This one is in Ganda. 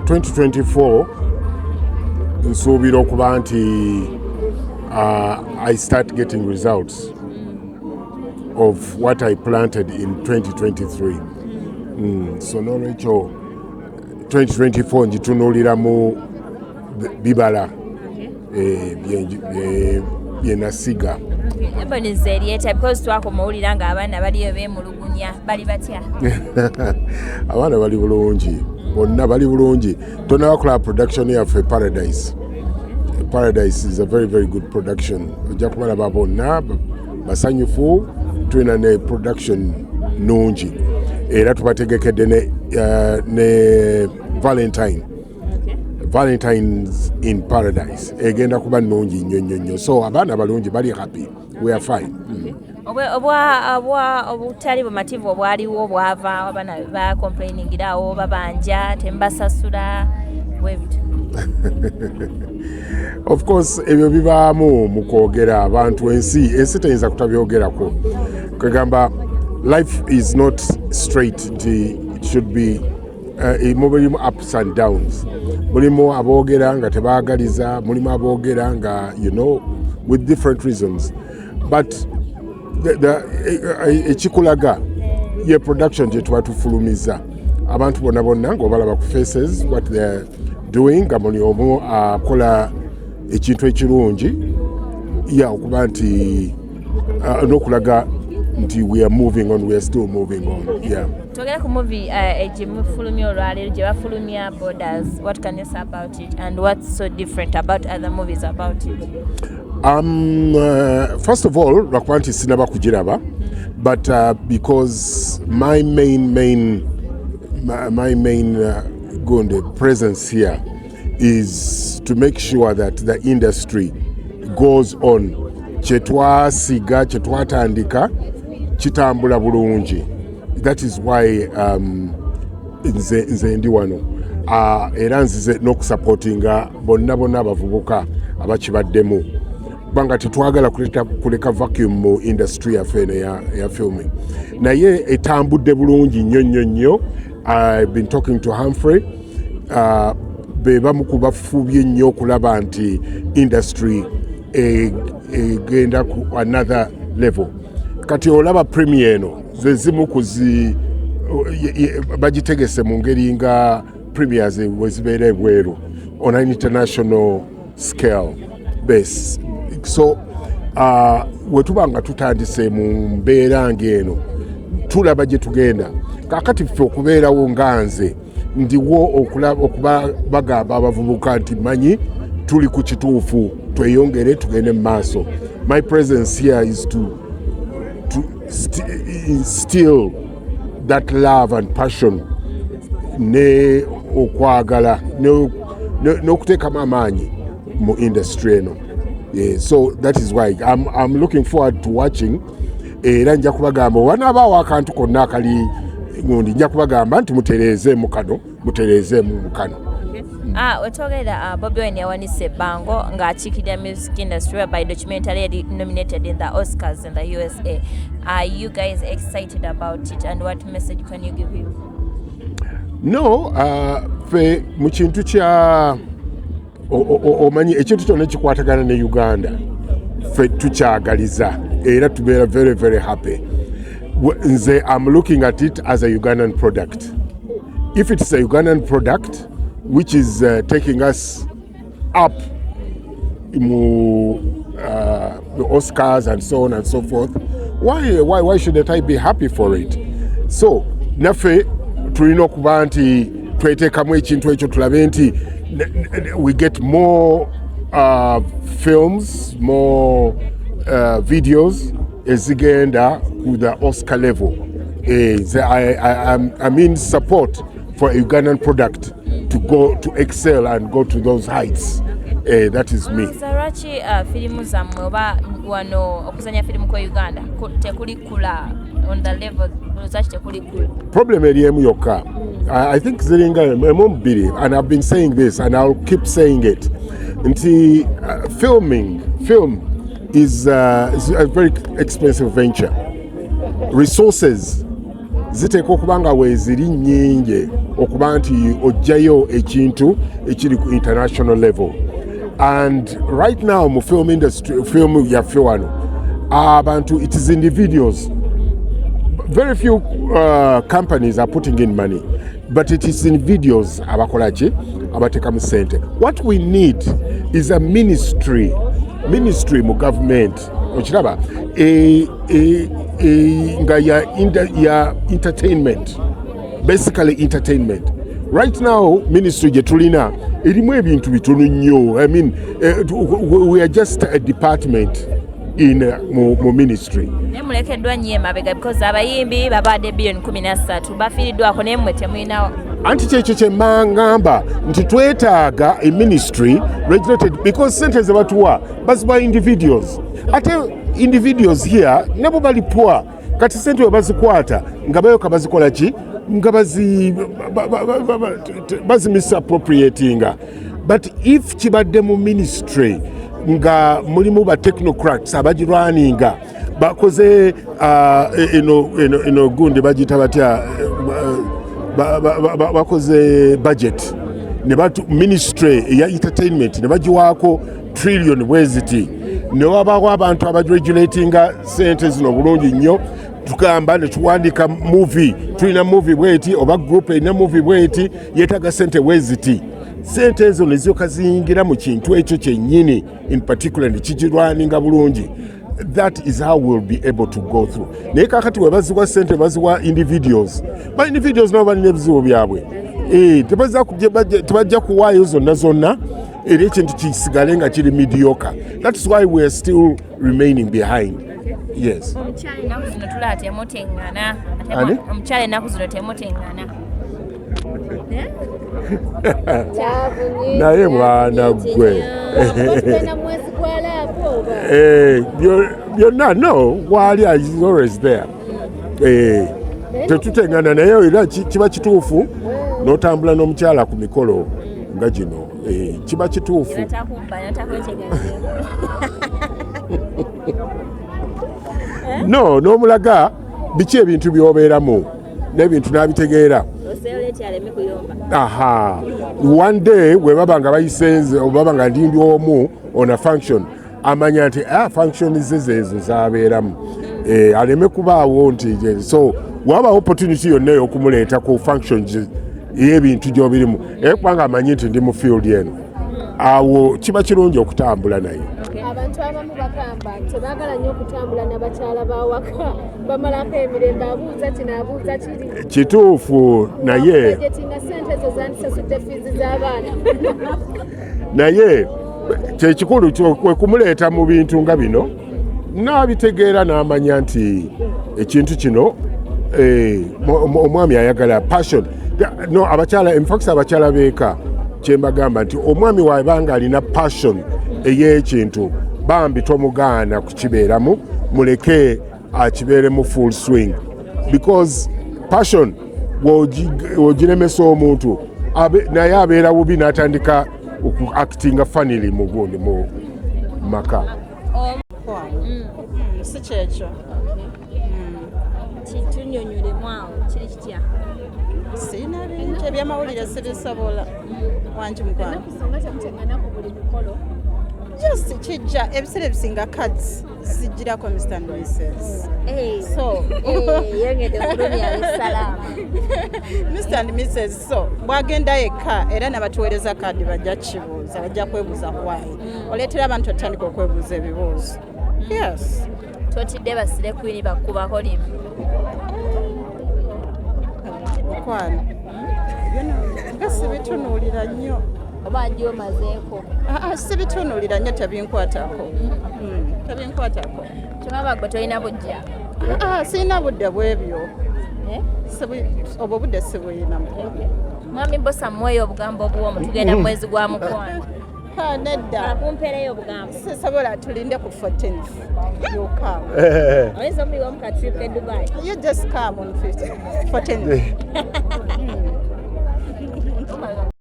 2024 nsuubira okuba nti I start getting results of what I planted in 2023. So n'olwekyo 2024 njitunuuliramu bibala bye nasiga. Mboniza eryeta because twakomawulira nga abaana baliyo beemulugunya bali batya? Abaana bali bulungi, bonna bali bulungi. Tonabakola production yaffe Paradise. Paradise is a very, very good production. Ojja kubalaba bonna basanyufu, tulina ne production nungi. Era tubategekedde ne Valentine's in Paradise. Egenda kuba nungi nnyo. So abaana balungi bali happy. We are fine. Obutali bumativu obwaliwo obwava abaana bakomplainingirawo babanja tembasasula bwebitu. Of course ebyo bibaamu mu kwogera abantu ensi teyinza kutabyogerako. Kwegamba life is not straight, it should be mulimu ups and downs. Mulimu aboogera nga tebaagaliza, mulimu aboogera nga with different reasons. But ekikulaga ye production gye tuba tufulumiza abantu bonna ng'obalaba ku faces what they're doing nga buli omu akola ekintu ekirungi okuba nti n'okulaga nti we are moving on, we are still moving on. Twogera ku movie gye mufulumya olwaleero gye bafulumya Borders. What can you say about it and what's so different about other movies about it? First of all, lwakuba nti sinaba kugiraba, but because my main presence here is to make sure that the industry goes on. Kyetwasiga, kyetwatandika kitambula bulungi. That is why nze ndi wano. Era nzize n'okusupportinga bonna abavubuka abakibaddemu. Kubanga tetwagala kuleka vacuum mu industry yaffe ya filming. Naye etambudde bulungi nnyo. I've been talking to Humphrey. Bebamu ku bafubye nnyo okulaba nti industry egenda ku another level. Kati olaba premiere eno zezimu bagitegese mu ngeri nga premiers wezibeera ebweru on an international scale base. So wetuba nga tutandise mu mbeera ng'eno tulaba gye tugenda. Kakati ffe okubeerawo nga nze ndiwo okuba bagamba abavubuka nti manyi tuli ku kituufu tweyongere tugende mu maaso. My presence here is to instill that love and passion ne okwagala n'okuteekamu amaanyi mu industry eno. So that is why I'm looking forward to watching. Era nja kubagamba wanaabaawo akantu konna akali ngundi nja kubagamba nti mutereezeemu kano. Wetwogera Bobi Wine yawanise ebbango ng'akiikirira music industry whereby documentary nominated in the Oscars in the USA. Are you guys excited about it and what message can you give him? No, fe mu kintu kya omanyi ekintu kyonna ekikwatagana ne Uganda fe tukyagaliza era tubeera very, very happy. Nze I'm looking at it as a Ugandan product. If it's a Ugandan product which is taking us up the Oscars and so on and so forth, why shouldn't I be happy for it? So naffe tulina okuba nti tweteekamu ekintu ekyo tulabe nti we get more films, more videos ezigenda to the Oscar level. I'm in support for a Ugandan product to go to excel and go to those heights. That is me. Saraki filimu zammwe oba wano okuzanya filimu ko Uganda tekuli kula on the level Saraki tekuli kula. Problem eriemu yokka. I think ziringa emu and I've been saying this and I'll keep saying it. Nti film is a very expensive venture. Resources ziteekwa okuba nga weeziri nnyingi okuba nti ojjayo ekintu ekiri ku international level. And right now mu film industry, film yaffe wano, abantu, it is individuals. Very few companies are putting in money, but it is individuals abakolaki abatekamu sente. What we need is a ministry mu government okiraba nga ya entertainment, basically entertainment. Right now ministry gye tulina erimu ebintu bitono nnyo. I mean we are just a department in mu ministry. Mulekeddwa nnyo emabega because abayimbi babadde billion 13 bafiiriddwako naye mmwe temulinawo. Anti kyekyo kye mangamba nti twetaaga a ministry regulated because sente ze batuwa baziba individuals. Ate individuals here nabo bali poor. Kati sente we bazikwata nga bayoka bazikola ki nga bazi misappropriatinga. But if kibadde mu ministry nga mulimu ba technocrats abagirwaninga bakoze ino gundi bagita batya bakoze budget ne batu ministry ya entertainment ne bagiwaako trillion bweziti ne wabawo abantu abaregulatinga sente zino bulungi nnyo tukamba ne tuwandika movie tulina movie bweti oba group ina movie bweti yetaga sente bweziti. Sente ezo ne zioka ziyingira mu kintu ekyo kyennyini in particular ne kigirwaninga bulungi. That is how we'll be able to go through. Naye kakati we baziwa sente baziwa individuals. Ba individuals nabo balina ebizibu byabwe. Tebajja kuwaayo zonna era ekintu kisigale nga kiri mediocre. That's why we are still remaining behind. Yes. Omukyala ennaku zino tula temutengana. Omukyala ennaku zino temutengana. Naye mwana gwe byonna no wali is always there. Tetutengana naye era kiba kituufu n'otambula n'omukyala ku mikolo nga gino kiba kituufu. No n'omulaga biki ebintu by'obeeramu n'ebintu n'abitegeera. Aha, one day we baba nga bayisenze obaba nga ndindi omu on a function amanya nti function ezo zabeeramu aleme kubaawo nti so waba opportunity yonna okumuleeta ku functions y'ebintu gy'obirimu kubanga amanyi nti ndi mu field eno awo kiba kirungi okutambula naye. Abantu abamu bagamba tebaagala nnyo okutambula n'abakyala bawaka bamalako emirembe abuuza kinaabuuza kiri kituufu naye tina sente ezo zandisasudde fiizi z'abaana naye kyekikulu kwe kumuleeta mu bintu nga bino n'abitegeera n'amanya nti ekintu kino omwami ayagala passion no abakyala infact abakyala beeka kyembagamba nti omwami waabanga alina passion ey'ekintu bambi tomugaana kukibeeramu muleke akibeere mu full swing because passion wogiremesa omuntu naye abeera bubi n'atandika okuactinga family mu gundi mu maka. Si kyekyo kitunyonyolemu awo kiri kitya? sirina bintu ebyamawulire sibisobola wangi mukwano just kijja ebiseera ebisinga cards zijjirako Mr. and Mrs. So yongedde kulumya essalama Mr. and Mrs. So bwagenda yekka era nabatuweereza kadi bajja kibuuza bajja kwebuuza kwayi oleetera abantu otandika okwebuuza ebibuuzo. Yes. Totidde basire kwini bakubako limu mukwano nga sibitunuulira nnyo oba njo mazeeko sibitunuulira nnyo tebinkwatako kyobaba gwe tolina bujja sirina budde bwebyo obwo budde sibuyinamu. Mwami Bossa muweeyo obugambo obuwomu tugenda mu mwezi gwa Mukwano. Nedda kumpeereyo obugambo sisobola tulinde ku 14th you come. Oyinza omuliwamu ka trip e Dubai. You just come on 14th.